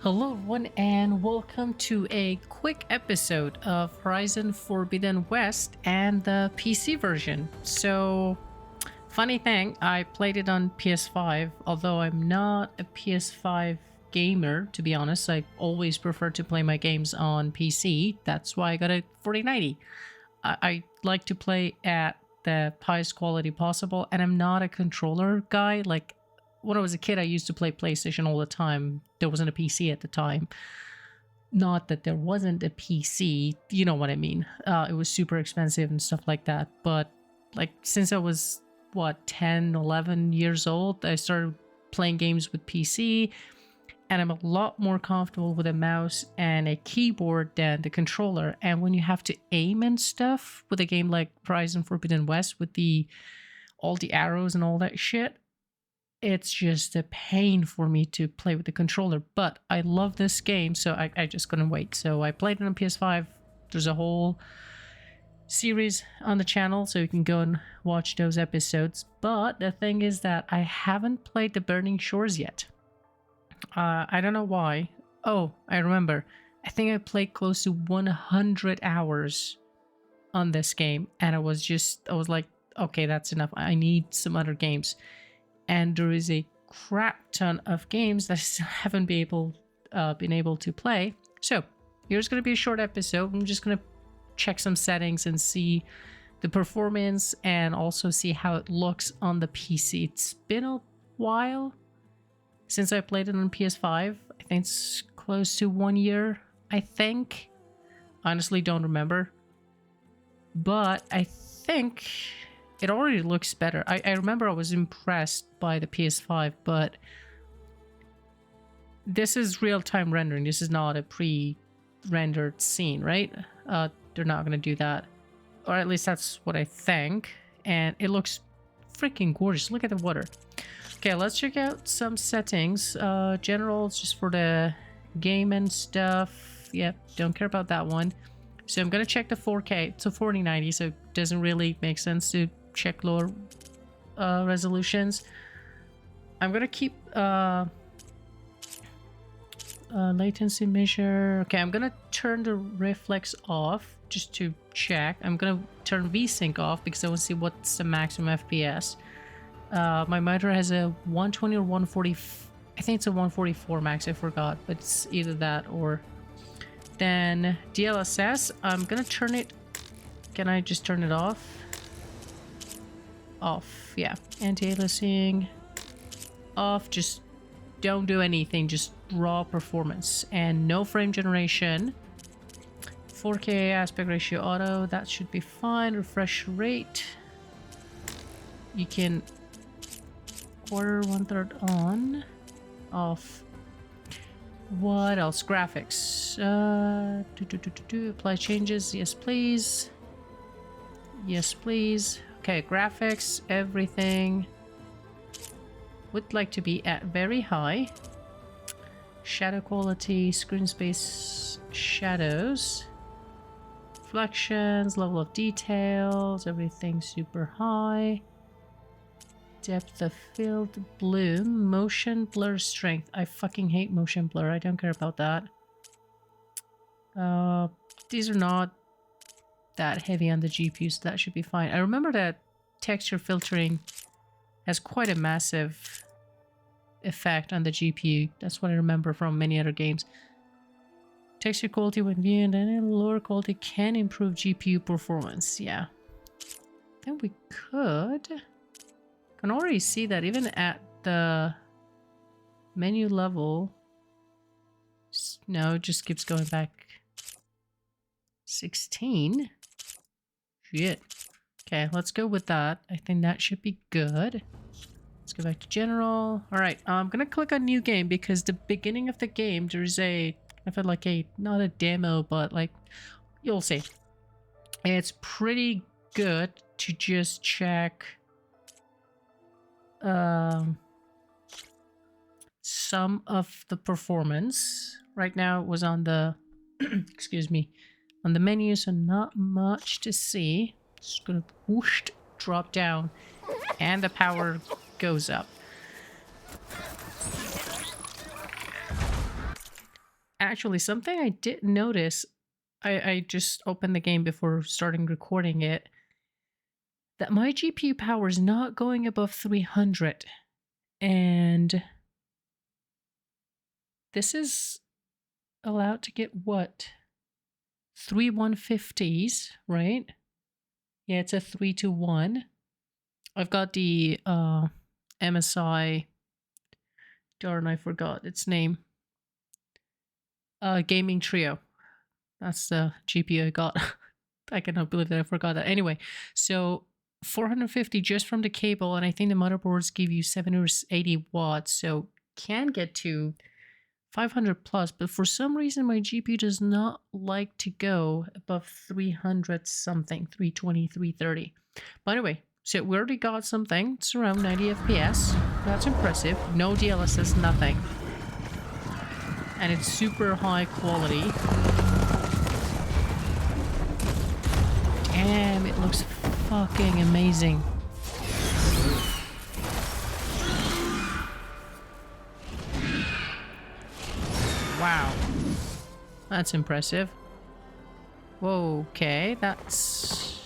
Hello everyone and welcome to a quick episode of Horizon Forbidden West and the PC version. So, funny thing, I played it on PS5, although I'm not a PS5 gamer, to be honest. I always prefer to play my games on PC. That's why I got a 4090. I like to play at the highest quality possible, and I'm not a controller guy. Like, when I was a kid, I used to play PlayStation all the time. There wasn't a PC at the time. Not that there wasn't a PC, you know what I mean. It was super expensive and stuff like that. But like since I was, 10, 11 years old, I started playing games with PC. And I'm a lot more comfortable with a mouse and a keyboard than the controller. And when you have to aim and stuff with a game like Horizon Forbidden West with all the arrows and all that shit, it's just a pain for me to play with the controller. But I love this game, so I just couldn't wait. So I played it on PS5. There's a whole series on the channel, so you can go and watch those episodes. But the thing is that I haven't played the Burning Shores yet. I don't know why. Oh, I remember. I think I played close to 100 hours on this game, and I was like, okay, that's enough. I need some other games. And there is a crap ton of games that I still haven't been able to play. So here's going to be a short episode. I'm just going to check some settings and see the performance and also see how it looks on the PC. It's been a while since I played it on PS5. I think it's close to 1 year, I think. Honestly, don't remember. But I think it already looks better. I remember I was impressed by the PS5, but this is real-time rendering. This is not a pre-rendered scene, right? They're not going to do that. Or at least that's what I think. And it looks freaking gorgeous. Look at the water. Okay, let's check out some settings. General, it's just for the game and stuff. Yep, don't care about that one. So I'm going to check the 4K. It's a 4090, so it doesn't really make sense to check lower resolutions. I'm gonna keep latency measure. Okay, I'm gonna turn the reflex off just to check. I'm gonna turn VSync off because I want to see what's the maximum FPS. My monitor has a 120 or 140. I think it's a 144 max. I forgot, but it's either that or. Then DLSS. I'm gonna turn it. Can I just turn it off? Off, yeah. Anti-aliasing off. Just don't do anything, just raw performance and no frame generation. 4K aspect ratio auto, that should be fine. Refresh rate, you can quarter, 1/3 on, off. What else? Graphics. Apply changes. Yes, please. Yes, please. Okay, graphics, everything would like to be at very high. Shadow quality, screen space, shadows, reflections, level of details, everything super high. Depth of field, bloom, motion blur strength. I fucking hate motion blur. I don't care about that. These are not that heavy on the GPU, so that should be fine. I remember that texture filtering has quite a massive effect on the GPU. That's what I remember from many other games. Texture quality when viewed and lower quality can improve GPU performance. Yeah. I think we could. Can already see that even at the menu level. No, it just keeps going back. 16. Shit. Okay, let's go with that. I think that should be good. Let's go back to general. All right, I'm gonna click on new game because the beginning of the game there's I feel like not a demo, but like you'll see. It's pretty good to just check some of the performance. Right now it was on the excuse me, on the menu, so not much to see. Just gonna whoosh, drop down, and the power goes up. Actually, something I didn't notice, I just opened the game before starting recording it, that my GPU power is not going above 300. And this is allowed to get what? 3 150s, right? Yeah, it's a 3-to-1. I've got the MSI, darn, I forgot its name. Gaming Trio. That's the GPU I got. I cannot believe that I forgot that. Anyway, so 450 just from the cable, and I think the motherboards give you 780 watts, so can get to 500 plus, but for some reason my GPU does not like to go above 300 something, 320, 330. But anyway, so we already got something. It's around 90 FPS. That's impressive. No DLSS, nothing. And it's super high quality. Damn, it looks fucking amazing. Wow. That's impressive. Whoa, okay, that's...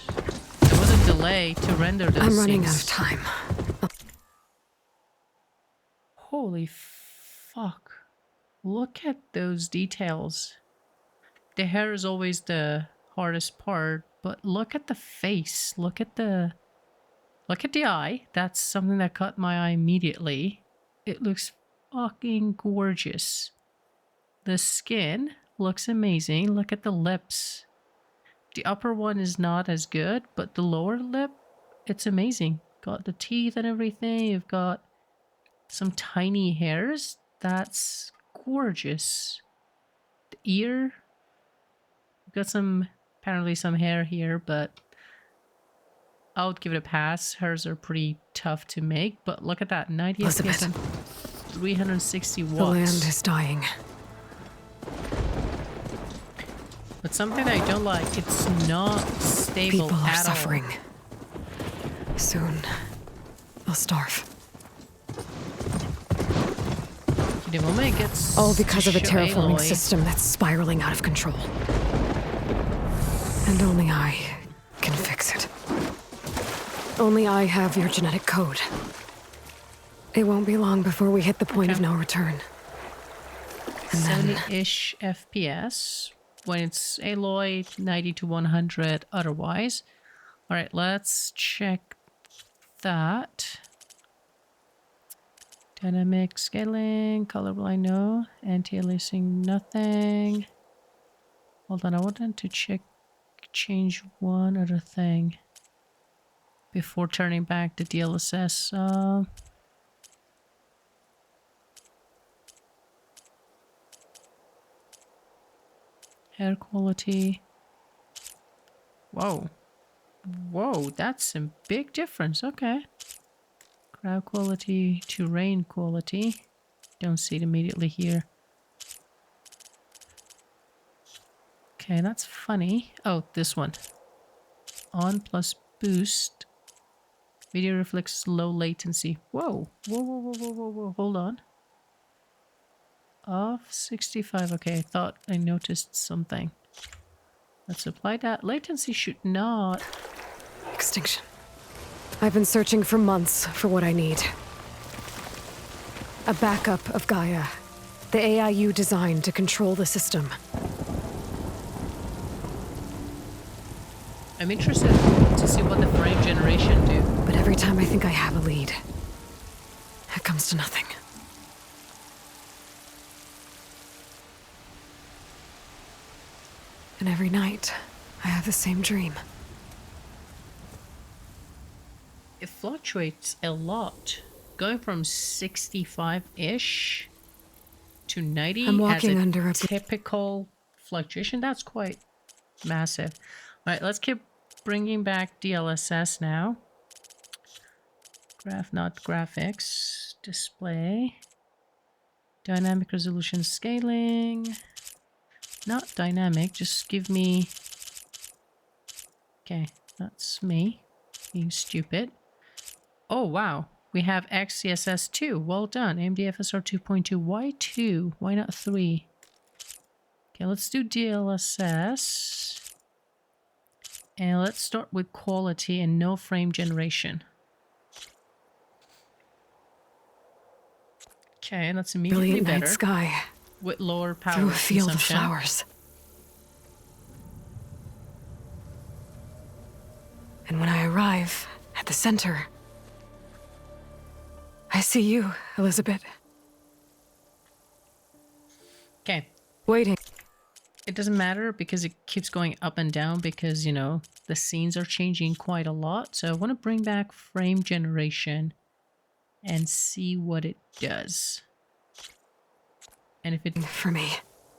There was a delay to render this. I'm running out of time. Holy fuck. Look at those details. The hair is always the hardest part, but look at the face. Look at the eye. That's something that caught my eye immediately. It looks fucking gorgeous. The skin looks amazing. Look at the lips. The upper one is not as good, but the lower lip, it's amazing. Got the teeth and everything. You've got some tiny hairs. That's gorgeous. The ear. You've got some, apparently some hair here, but I would give it a pass. Hers are pretty tough to make, but look at that. 90 FPS and 360 watts. The land is dying. But something I don't like, it's not stable People are at suffering. all. Soon, they'll starve. The moment it gets all because of a terraforming Aloy, system that's spiraling out of control. And only I can fix it. Only I have your genetic code. It won't be long before we hit the point of no return. And then 70-ish FPS. When it's Aloy, 90 to 100 otherwise. Alright, let's check that. Dynamic scaling, color blind, no. Anti-aliasing, nothing. Hold on, I wanted to change one other thing before turning back the DLSS. Hair quality. Whoa. Whoa, that's a big difference. Okay. Crowd quality to rain quality. Don't see it immediately here. Okay, that's funny. Oh, this one. On plus boost. Video reflects low latency. Whoa. Whoa, whoa, whoa, whoa, whoa, whoa. Hold on. Off 65. Okay, I thought I noticed something. Let's apply that. Latency should not... extinction. I've been searching for months for what I need. A backup of Gaia. The AIU designed to control the system. I'm interested to see what the frame generation do. But every time I think I have a lead, it comes to nothing. And every night, I have the same dream. It fluctuates a lot. Going from 65-ish to 90 I'm walking under a typical fluctuation. That's quite massive. All right, let's keep bringing back DLSS now. Graph, not graphics. Display. Dynamic resolution scaling. Not dynamic, just give me... Okay, that's me being stupid. Oh, wow. We have XCSS 2. Well done. AMD FSR 2.2. Why 2? Why not 3? Okay, let's do DLSS. And let's start with quality and no frame generation. Okay, that's immediately Brilliant better. night sky. With lower power Through a field of consumption. flowers. And when I arrive at the center, I see you, Elizabeth. Okay. Waiting. It doesn't matter because it keeps going up and down because, you know, the scenes are changing quite a lot. So I want to bring back frame generation and see what it does. And if it... For me.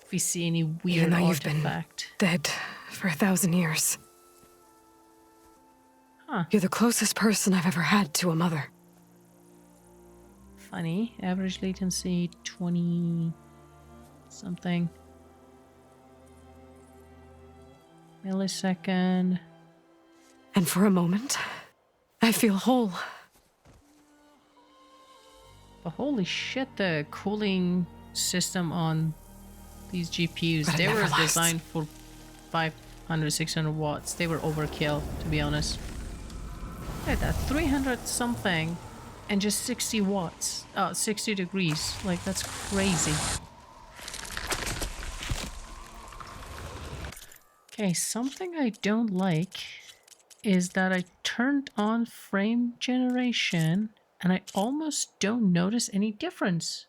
If we see any weird Even though you've artifact. been dead for 1,000 years. Huh. You're the closest person I've ever had to a mother. Funny. Average latency 20 something millisecond. And for a moment, I feel whole. But holy shit, the cooling system on these GPUs, But they were never designed for 500, 600 watts. They were overkill, to be honest. Look at that, 300 something and just 60 watts. Oh, 60 degrees. Like, that's crazy. Okay, something I don't like is that I turned on frame generation and I almost don't notice any difference.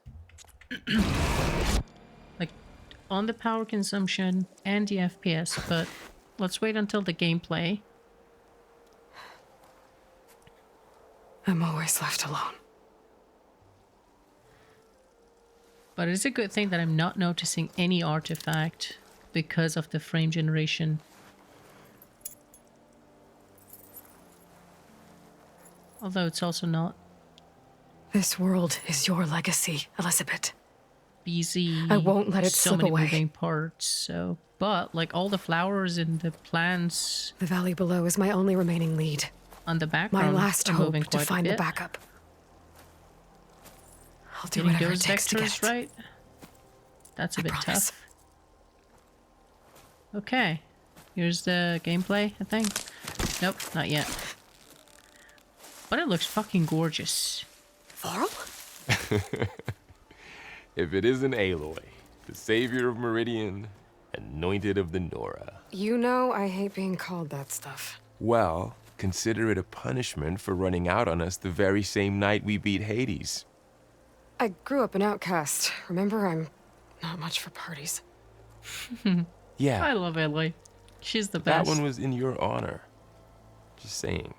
Like, on the power consumption and the FPS, but let's wait until the gameplay. I'm always left alone. But it's a good thing that I'm not noticing any artifact because of the frame generation. Although it's also not. This world is your legacy, Elizabeth. Busy. I won't let it so slip many away. moving parts. So, but like all the flowers and the plants The valley below is my only remaining lead. on the background My last are hope moving to quite a find the bit. backup. I'll do Getting whatever those it takes to get vectors it. right. That's a I bit promise. tough. Okay, here's the gameplay, I think. Nope, not yet. But it looks fucking gorgeous. Varl? If it isn't Aloy, the savior of Meridian, anointed of the Nora. You know I hate being called that stuff. Well, consider it a punishment for running out on us the very same night we beat Hades. I grew up an outcast. Remember, I'm not much for parties. Yeah, I love Aloy. She's the that best. one was in your honor. Just saying.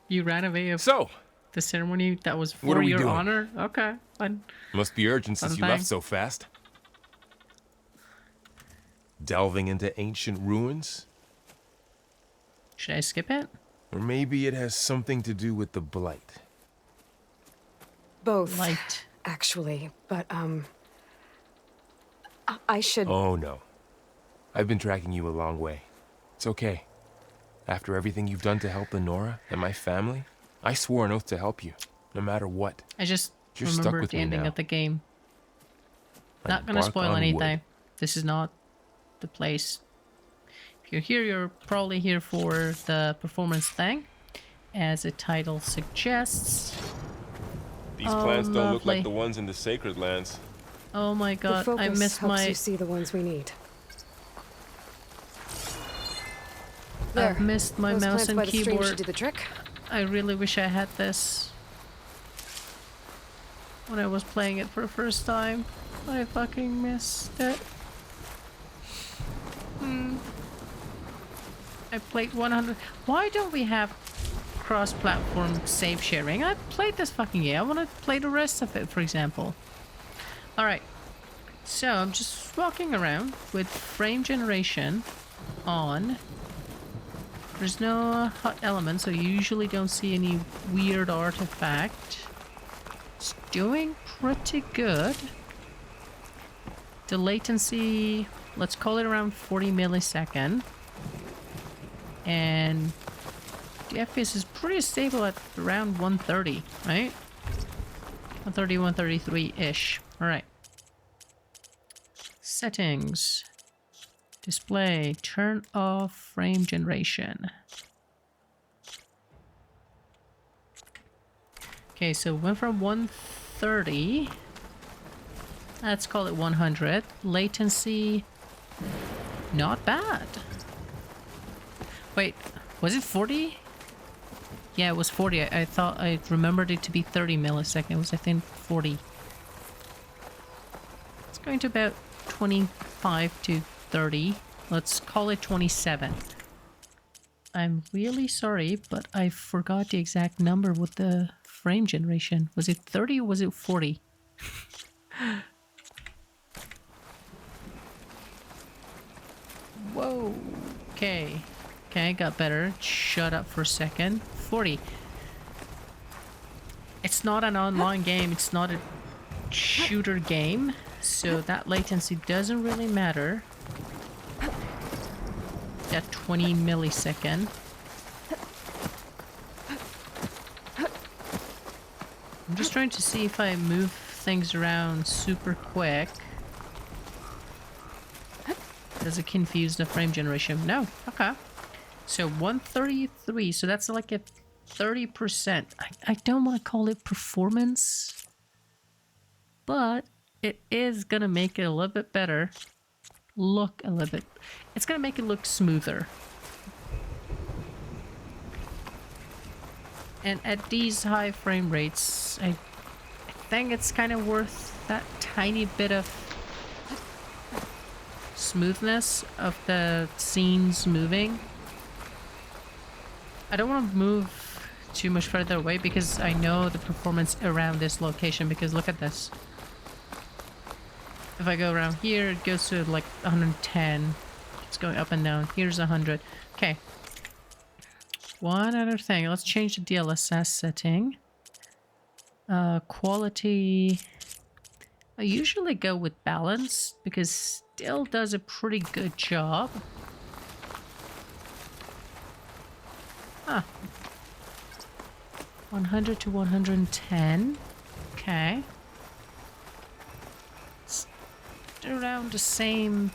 You ran away of So, the ceremony that was what for are we your doing? honor? Okay, fine. must be urgent since you Fun left thing. so fast. Delving into ancient ruins? Should I skip it? Or maybe it has something to do with the Blight. Both, Light. actually. But, I should... Oh no. I've been tracking you a long way. It's okay. After everything you've done to help the Nora and my family, I swore an oath to help you, no matter what. I just You're stuck remembered with the me ending now. of the game. I Not gonna bark spoil on anything. wood. This is not the place. If you're here, you're probably here for the performance thing, as the title suggests. These Oh, plants don't look lovely. like the ones in the Sacred Lands. Oh my the god, focus I missed helps my... you see the ones we need. I've missed my Those mouse plants and by the stream should keyboard. do the trick. I really wish I had this when I was playing it for the first time. I fucking missed it. I played 100. Why don't we have cross-platform save sharing? I played this fucking game. I want to play the rest of it, for example. Alright. So, I'm just walking around with frame generation on. There's no hot element, so you usually don't see any weird artifact. It's doing pretty good. The latency, let's call it around 40 millisecond. And the FPS is pretty stable at around 130, right? 130, 133-ish. Alright. Settings. Display. Turn off frame generation. Okay, so went from 130. Let's call it 100. Latency, not bad. Wait, was it 40? Yeah, it was 40. I thought I remembered it to be 30 milliseconds. It was, I think, 40. It's going to about 25 to 30. Let's call it 27. I'm really sorry, but I forgot the exact number with the frame generation. Was it 30 or was it 40? Whoa. Okay. Okay, got better. Shut up for a second. 40. It's not an online game. It's not a shooter game. So that latency doesn't really matter. That 20 millisecond. I'm just trying to see if I move things around super quick. Does it confuse the frame generation? No. Okay. So 133. So that's like a 30%. I don't want to call it performance, but it is going to make it a little bit better. Look a little bit. It's going to make it look smoother. And at these high frame rates, I think it's kind of worth that tiny bit of smoothness of the scenes moving. I don't want to move too much further away because I know the performance around this location, because look at this. If I go around here, it goes to like 110. It's going up and down. Here's 100. Okay. One other thing. Let's change the DLSS setting. Quality. I usually go with balance because still does a pretty good job. Huh. 100 to 110. Okay. It's around the same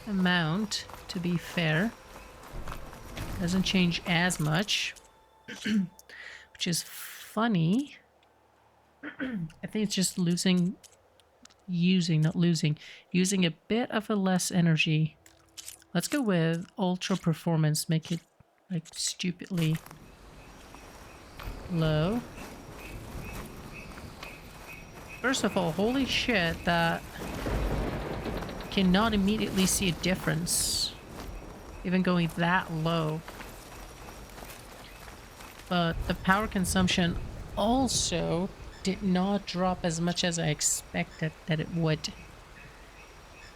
amount, to be fair. Doesn't change as much. Which is funny. I think it's just using a bit of a less energy. Let's go with ultra performance, make it like stupidly low. First of all, holy shit, that cannot immediately see a difference even going that low. But the power consumption also did not drop as much as I expected that it would.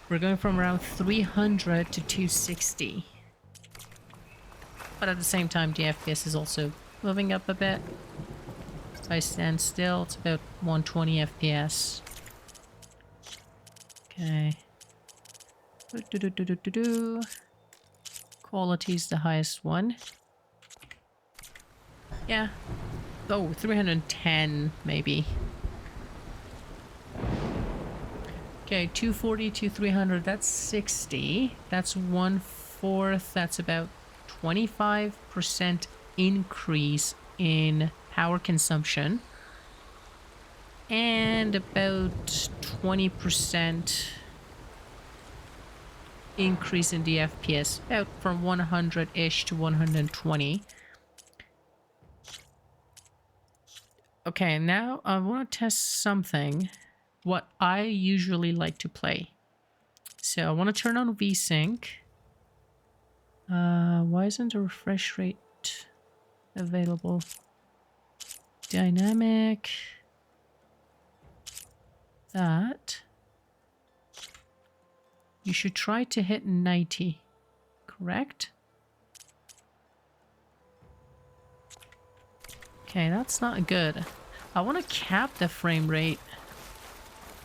We're going from around 300 to 260. But at the same time, the FPS is also moving up a bit. If I stand still, it's about 120 FPS. Okay. Quality is the highest one. Yeah. Oh, 310 maybe. Okay, 240 to 300, that's 60. That's 1/4. That's about 25% increase in power consumption. And about 20% increase in the FPS. About from 100-ish to 120. Okay, now I want to test something. What I usually like to play. So I want to turn on VSync. Why isn't the refresh rate available? Dynamic. That. You should try to hit 90. Correct? Okay, that's not good. I want to cap the frame rate.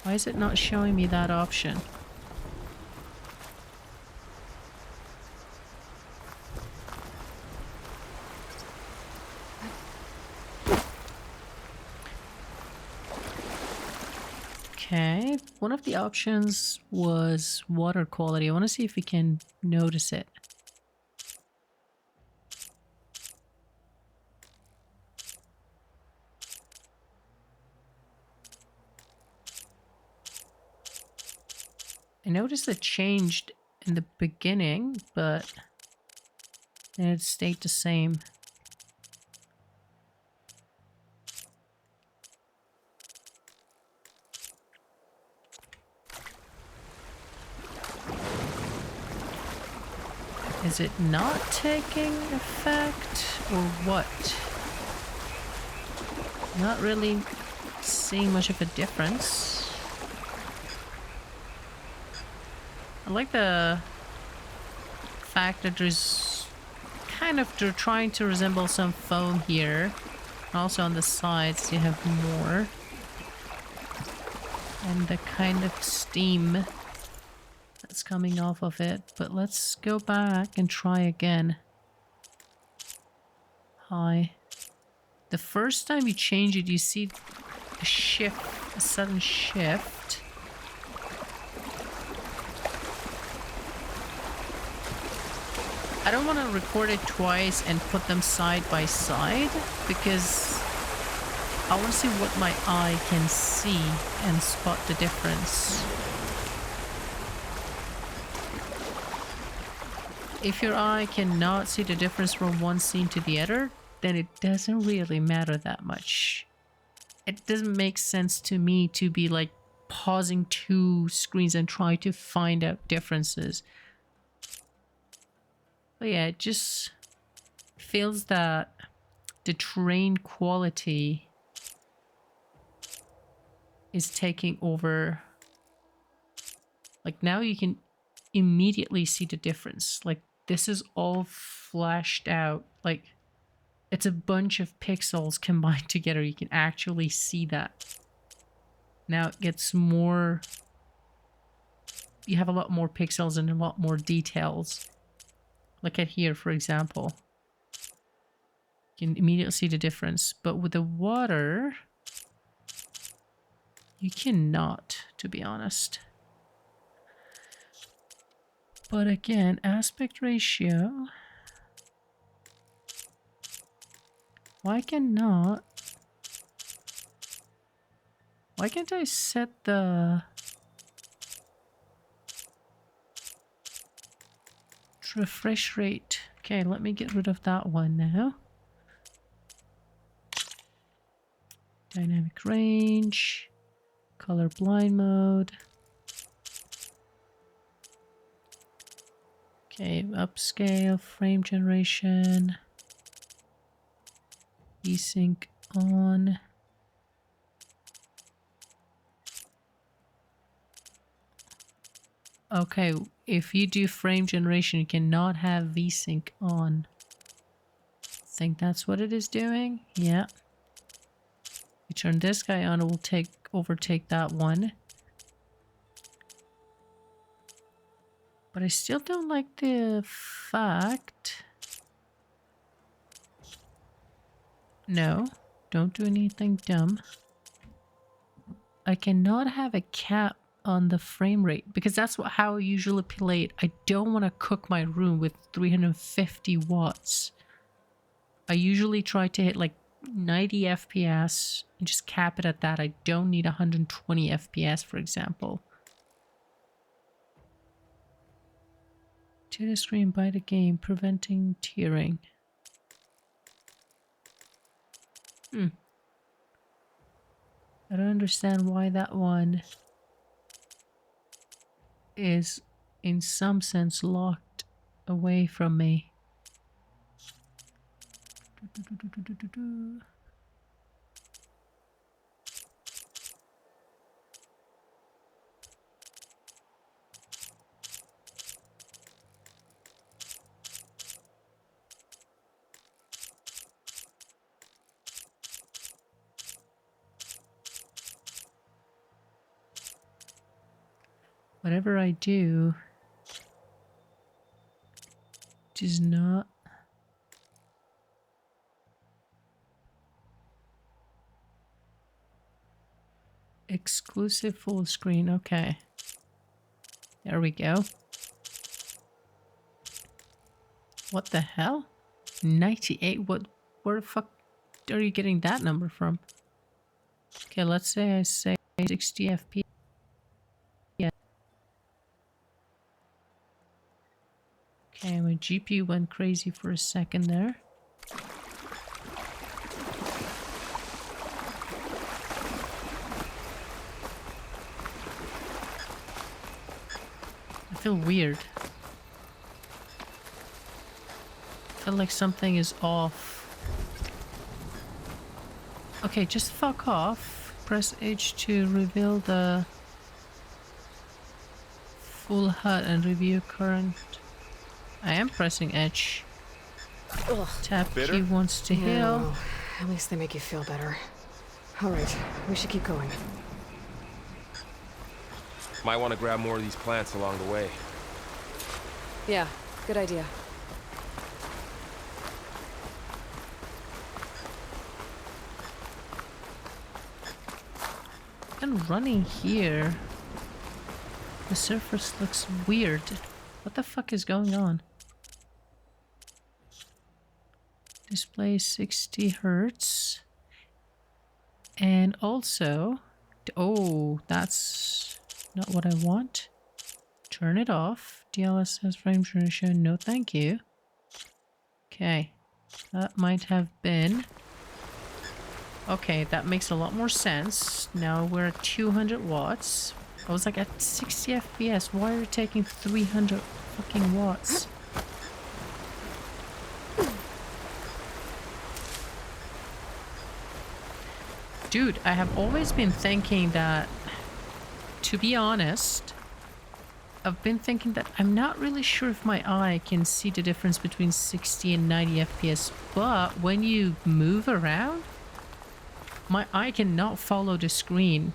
Why is it not showing me that option? Okay, one of the options was water quality. I want to see if we can notice it. I noticed it changed in the beginning, but then it stayed the same. Is it not taking effect or what? Not really seeing much of a difference. I like the fact that there's kind of, they're trying to resemble some foam here. Also on the sides you have more. And the kind of steam that's coming off of it. But let's go back and try again. Hi. The first time you change it, you see a shift, a sudden shift. I don't want to record it twice and put them side by side because I want to see what my eye can see and spot the difference. If your eye cannot see the difference from one scene to the other, then it doesn't really matter that much. It doesn't make sense to me to be like pausing two screens and try to find out differences. But yeah, it just feels that the terrain quality is taking over. Like now you can immediately see the difference. Like this is all flashed out. Like it's a bunch of pixels combined together. You can actually see that. Now it gets more... You have a lot more pixels and a lot more details. Look at here, for example. You can immediately see the difference. But with the water, you cannot, to be honest. But again, aspect ratio. Why can't I set the refresh rate? Okay, let me get rid of that one now. Dynamic range, color blind mode. Okay, upscale, frame generation, VSync on. Okay, if you do frame generation, you cannot have VSync on. Think that's what it is doing? Yeah. You turn this guy on, it will overtake that one. But I still don't like the fact... No, don't do anything dumb. I cannot have a cap on the frame rate because that's how I usually play it. I don't want to cook my room with 350 watts. I usually try to hit like 90 FPS and just cap it at that. I don't need 120 FPS, for example. To the screen by the game, preventing tearing. I don't understand why that one is in some sense locked away from me. Whatever I do does not Exclusive full screen. Okay. There we go. What the hell? 98? What? Where the fuck are you getting that number from? Okay, let's say I say 60 FPS. Yeah. Okay, my GPU went crazy for a second there. I feel weird. I feel like something is off. Okay, just fuck off. Press H to reveal the full HUD and review current. I am pressing H. Ugh. Tap key wants to heal. No, at least they make you feel better. All right, we should keep going. Might want to grab more of these plants along the way. Yeah, good idea. And running here, the surface looks weird. What the fuck is going on? Display 60 hertz. And also, oh, that's not what I want. Turn it off. DLSS frame duration, no thank you. Okay, that might have been. Okay, that makes a lot more sense. Now we're at 200 watts. I was like at 60 FPS. Why are you taking 300 fucking watts? Dude, I have always been thinking that, to be honest, I've been thinking that I'm not really sure if my eye can see the difference between 60 and 90 FPS, but when you move around, my eye cannot follow the screen.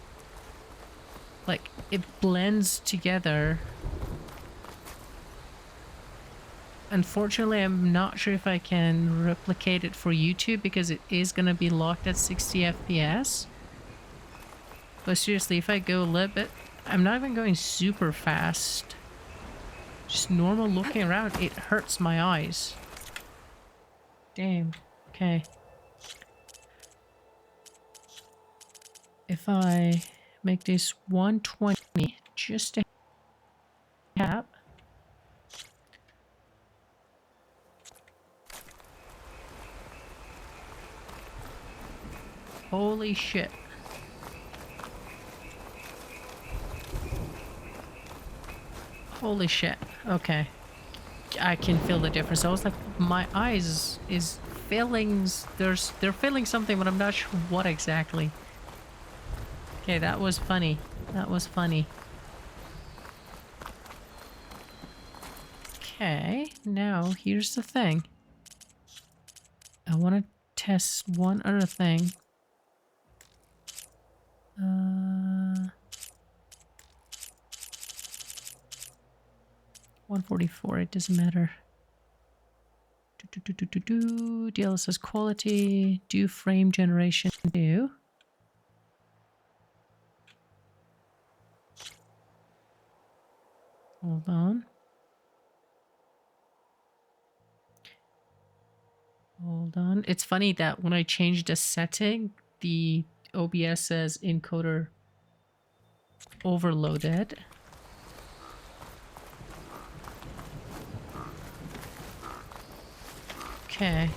Like, it blends together. Unfortunately, I'm not sure if I can replicate it for YouTube because it is going to be locked at 60 FPS. But seriously, if I go a little bit, I'm not even going super fast. Just normal looking around, it hurts my eyes. Damn. Okay. If I make this 120 just to tap. Holy shit. Holy shit. Okay. I can feel the difference. I was like, my eyes is feeling, they're feeling something, but I'm not sure what exactly. Okay, that was funny. That was funny. Okay, now here's the thing. I want to test one other thing. 144, it doesn't matter. DLSS quality, do frame generation, do. Hold on. Hold on. It's funny that when I changed the setting, the OBS says encoder overloaded. Okay.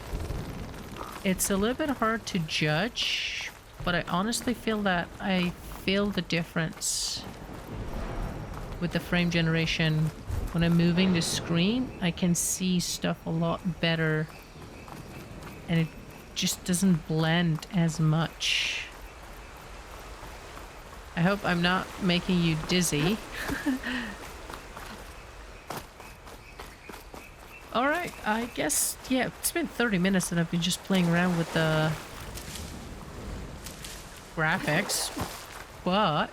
It's a little bit hard to judge, but I honestly feel that I feel the difference with the frame generation. When I'm moving the screen, I can see stuff a lot better and it just doesn't blend as much. I hope I'm not making you dizzy. Alright, I guess, yeah, it's been 30 minutes and I've been just playing around with the graphics, but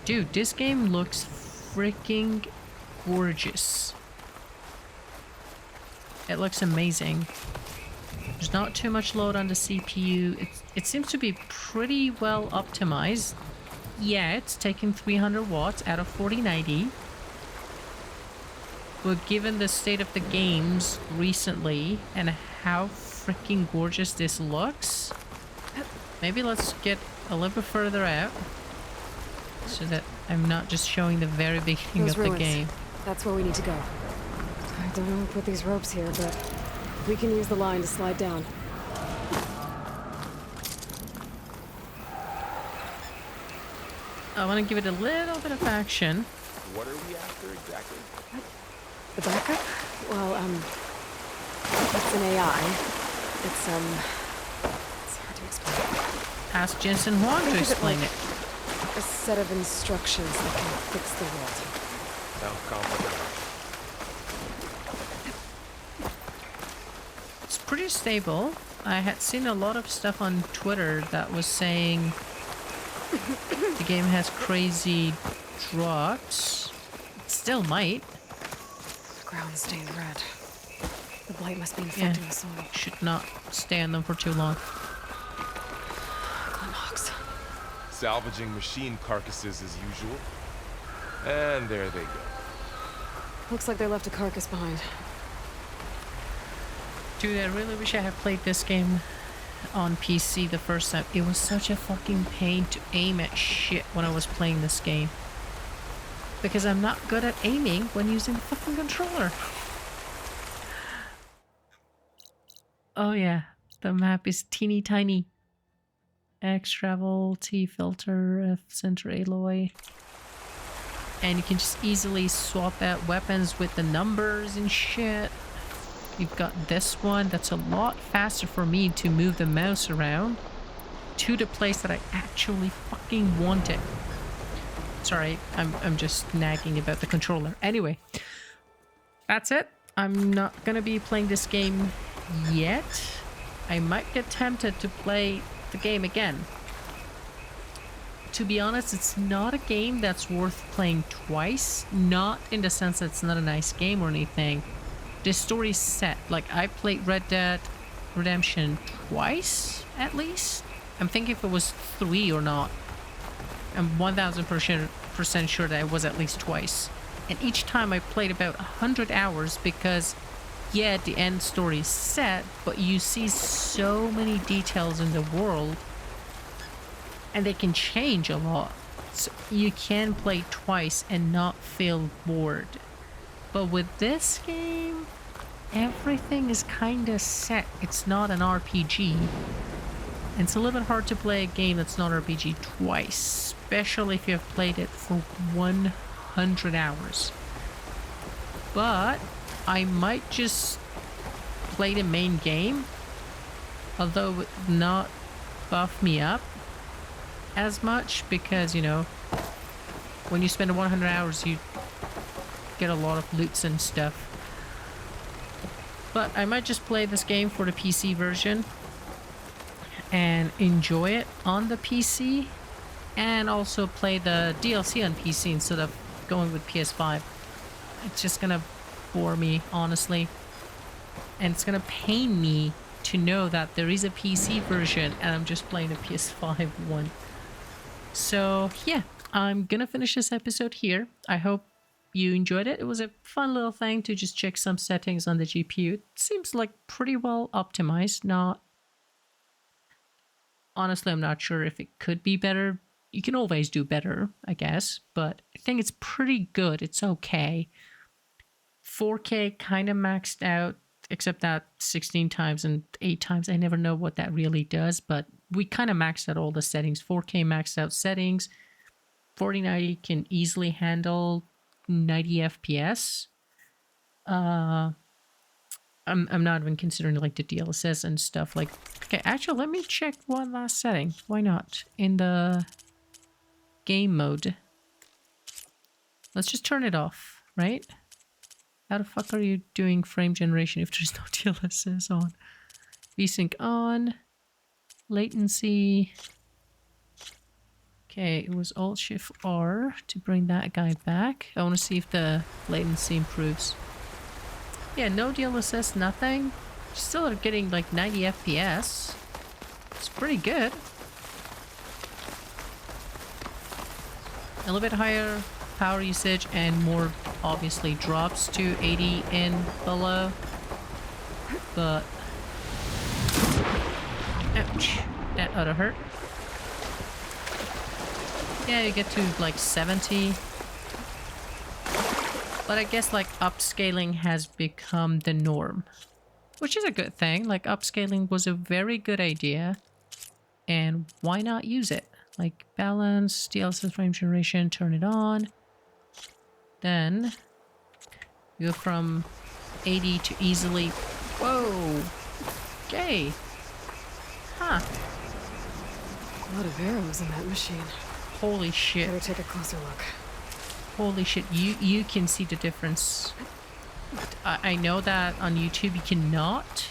dude, this game looks freaking gorgeous. It looks amazing. There's not too much load on the CPU. It seems to be pretty well optimized. Yeah, it's taking 300 watts out of 4090. But given the state of the games recently and how freaking gorgeous this looks, maybe let's get a little bit further out so that I'm not just showing the very beginning of the game. That's where we need to go. I don't know who put these ropes here, but we can use the line to slide down. I want to give it a little bit of action. What are we after exactly? The backup? Well, it's an AI. It's hard to explain. Ask Jensen Huang to explain it. A set of instructions that can fix the world. Sounds complicated. It's pretty stable. I had seen a lot of stuff on Twitter that was saying the game has crazy drops. It still might. The ground stained red. The blight must be infecting the soil. Should not stay on them for too long. Salvaging machine carcasses as usual. And there they go. Looks like they left a carcass behind. Dude, I really wish I had played this game on PC the first time. It was such a fucking pain to aim at shit when I was playing this game. Because I'm not good at aiming when using the fucking controller. Oh yeah, the map is teeny tiny. X travel, T filter, F center alloy. And you can just easily swap out weapons with the numbers and shit. You've got this one that's a lot faster for me to move the mouse around to the place that I actually fucking want it. Sorry, I'm just nagging about the controller. Anyway, that's it. I'm not gonna be playing this game yet. I might get tempted to play the game again. To be honest, it's not a game that's worth playing twice. Not in the sense that it's not a nice game or anything. The story's set. Like, I played Red Dead Redemption twice, at least. I'm thinking if it was 3 or not. I'm 1000% sure that it was at least twice. And each time I played about 100 hours because, yeah, the end story's set, but you see so many details in the world and they can change a lot. So you can play twice and not feel bored. But with this game, everything is kind of set. It's not an RPG. And it's a little bit hard to play a game that's not RPG twice, especially if you have played it for 100 hours. But I might just play the main game, although it would not buff me up as much because, you know, when you spend 100 hours you get a lot of loots and stuff. But I might just play this game for the PC version and enjoy it on the PC, and also play the DLC on PC instead of going with PS5. It's just gonna bore me, honestly, and it's gonna pain me to know that there is a PC version and I'm just playing the PS5 one. So yeah, I'm gonna finish this episode here. I hope you enjoyed it. It was a fun little thing to just check some settings on the GPU. It seems like pretty well optimized. Not honestly, I'm not sure if it could be better. You can always do better, I guess, but I think it's pretty good. It's okay. 4K kind of maxed out, except that 16 times and 8 times. I never know what that really does, but we kind of maxed out all the settings. 4K maxed out settings. 4090 can easily handle 90 FPS. I'm not even considering like the DLSS and stuff. Like, okay, actually, let me check one last setting. Why not? In the game mode, let's just turn it off, right? How the fuck are you doing frame generation if there's no DLSS on? VSync on. Latency. Okay, it was Alt-Shift-R to bring that guy back. I want to see if the latency improves. Yeah, no DLSS, nothing. Still are getting like 90 FPS. It's pretty good. A little bit higher power usage and more obviously drops to 80 and below. But ouch, that ought to hurt. Yeah, you get to like 70. But I guess like upscaling has become the norm, which is a good thing. Like upscaling was a very good idea, and why not use it? Like balance, DLSS frame generation, turn it on. Then go from 80 to easily. Whoa. Okay. Huh. A lot of arrows in that machine. Holy shit. Better take a closer look. Holy shit. You can see the difference. I know that on YouTube you cannot,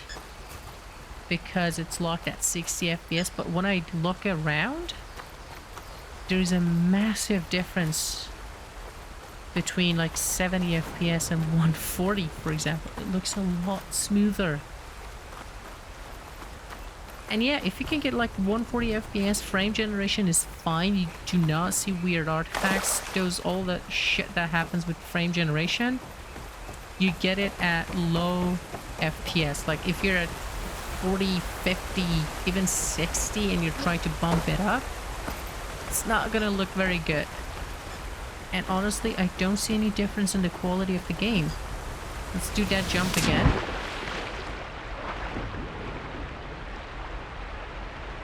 because it's locked at 60 FPS, but when I look around, there's a massive difference between like 70 FPS and 140, for example. It looks a lot smoother. And yeah, if you can get like 140 FPS, frame generation is fine. You do not see weird artifacts. Those all the shit that happens with frame generation, you get it at low FPS. Like if you're at 40, 50, even 60 and you're trying to bump it up, it's not gonna look very good. And honestly, I don't see any difference in the quality of the game. Let's do that jump again.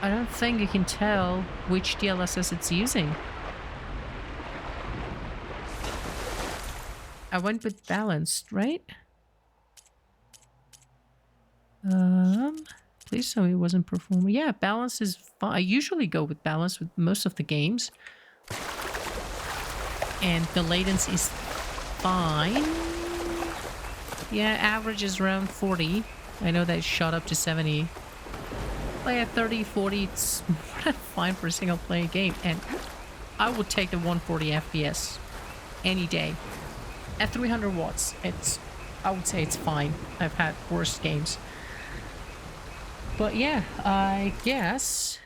I don't think you can tell which DLSS it's using. I went with balanced, right? Please tell me it wasn't performing. Yeah, balance is fine. I usually go with balance with most of the games. And the latency is fine. Yeah, average is around 40. I know that it shot up to 70. But at 30, 40, it's more than fine for a single player game. And I would take the 140 FPS any day. At 300 watts, I would say it's fine. I've had worse games. But yeah, I guess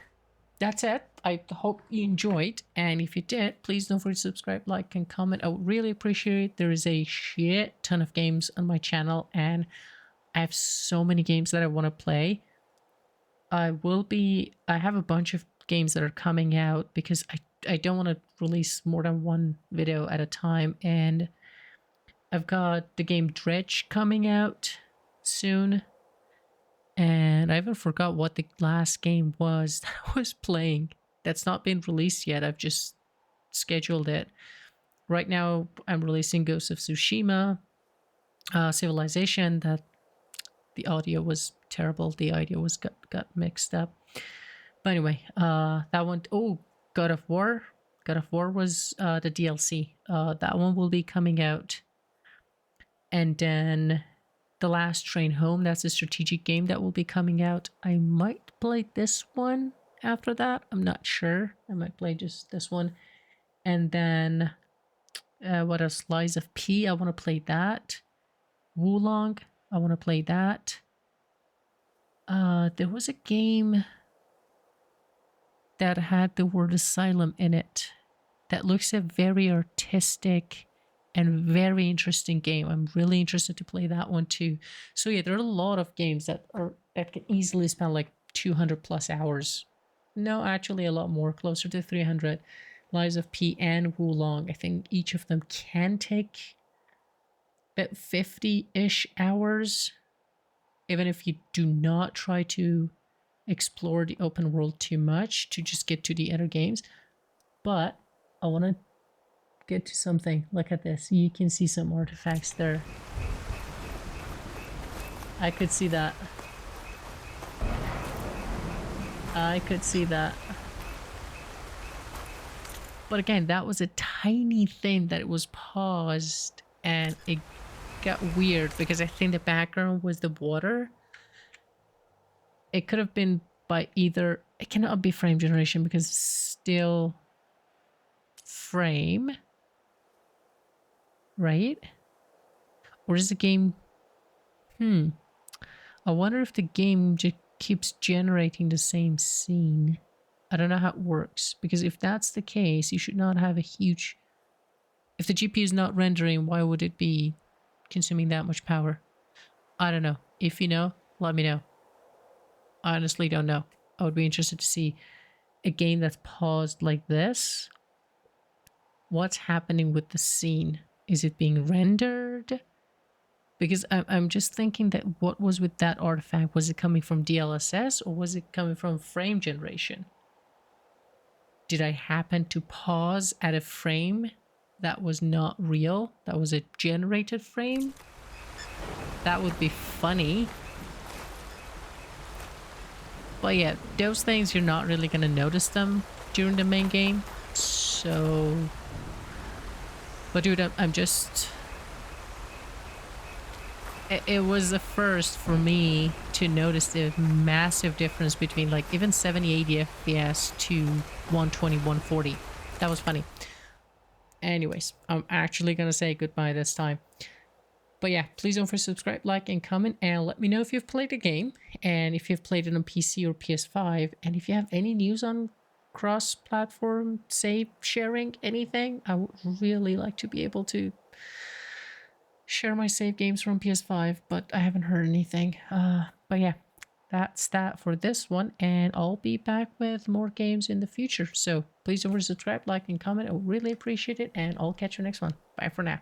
that's it. I hope you enjoyed, and if you did, please don't forget to subscribe, like, and comment. I would really appreciate it. There is a shit ton of games on my channel, and I have so many games that I want to play. I have a bunch of games that are coming out because I don't want to release more than one video at a time, and I've got the game Dredge coming out soon. And I even forgot what the last game was that I was playing. That's not been released yet. I've just scheduled it. Right now, I'm releasing Ghost of Tsushima, Civilization. That the audio was terrible. The audio was got mixed up. But anyway, that one. Oh, God of War. God of War was the DLC. That one will be coming out. And then The Last Train Home. That's a strategic game that will be coming out. I might play this one after that. I'm not sure. I might play just this one. And then what else? Lies of P. I want to play that. Wulong. I want to play that. There was a game that had the word asylum in it that looks a very artistic and very interesting game. I'm really interested to play that one too. So yeah, there are a lot of games that can easily spend like 200 plus hours. No, actually a lot more, closer to 300. Lies of P and Wulong. I think each of them can take about 50-ish hours, even if you do not try to explore the open world too much to just get to the other games. But I want to get to something. Look at this. You can see some artifacts there. I could see that. I could see that. But again, that was a tiny thing that it was paused and it got weird because I think the background was the water. It could have been by either... It cannot be frame generation because it's still frame. Right? Or is the game... I wonder if the game just keeps generating the same scene. I don't know how it works, because if that's the case, you should not have a huge... If the GPU is not rendering, why would it be consuming that much power? I don't know. If you know, let me know. I honestly don't know. I would be interested to see a game that's paused like this. What's happening with the scene? Is it being rendered? Because I'm just thinking that what was with that artifact? Was it coming from DLSS or was it coming from frame generation? Did I happen to pause at a frame that was not real? That was a generated frame? That would be funny. But yeah, those things, you're not really going to notice them during the main game. So... But dude, I'm just... It was the first for me to notice the massive difference between like even 70-80 FPS to 120-140. That was funny. Anyways, I'm actually gonna say goodbye this time. But yeah, please don't forget to subscribe, like, and comment, and let me know if you've played the game, and if you've played it on PC or PS5, and if you have any news on cross-platform save sharing, anything. I would really like to be able to share my save games from PS5, but I haven't heard anything. But yeah, that's that for this one, and I'll be back with more games in the future. So please don't forget to subscribe, like, and comment. I would really appreciate it, and I'll catch you next one. Bye for now.